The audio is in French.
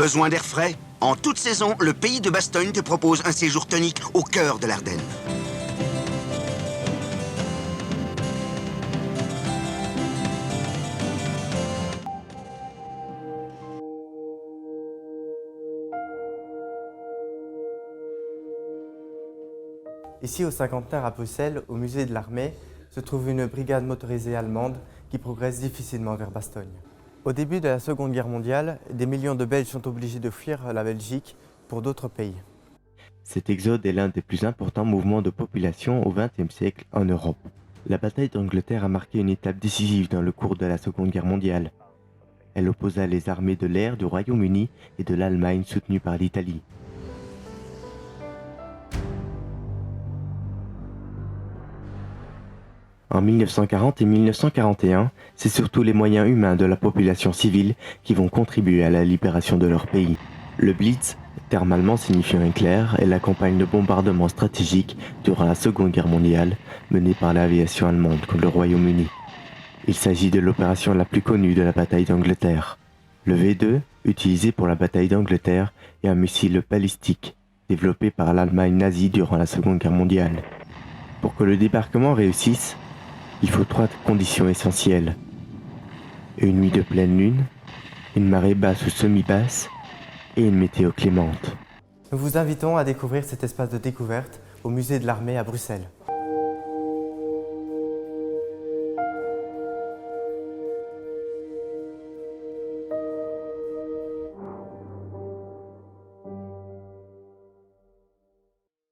Besoin d'air frais? En toute saison, le pays de Bastogne te propose un séjour tonique au cœur de l'Ardenne. Ici, au cinquantenaire à Bruxelles, au musée de l'armée, se trouve une brigade motorisée allemande qui progresse difficilement vers Bastogne. Au début de la Seconde Guerre mondiale, des millions de Belges sont obligés de fuir la Belgique pour d'autres pays. Cet exode est l'un des plus importants mouvements de population au XXe siècle en Europe. La bataille d'Angleterre a marqué une étape décisive dans le cours de la Seconde Guerre mondiale. Elle opposa les armées de l'air du Royaume-Uni et de l'Allemagne soutenues par l'Italie. En 1940 et 1941, c'est surtout les moyens humains de la population civile qui vont contribuer à la libération de leur pays. Le Blitz, terme allemand signifiant éclair, est la campagne de bombardement stratégique durant la Seconde Guerre mondiale menée par l'aviation allemande contre le Royaume-Uni. Il s'agit de l'opération la plus connue de la bataille d'Angleterre. Le V2, utilisé pour la bataille d'Angleterre, est un missile balistique développé par l'Allemagne nazie durant la Seconde Guerre mondiale. Pour que le débarquement réussisse, il faut 3 conditions essentielles. Une nuit de pleine lune, une marée basse ou semi-basse et une météo clémente. Nous vous invitons à découvrir cet espace de découverte au musée de l'armée à Bruxelles.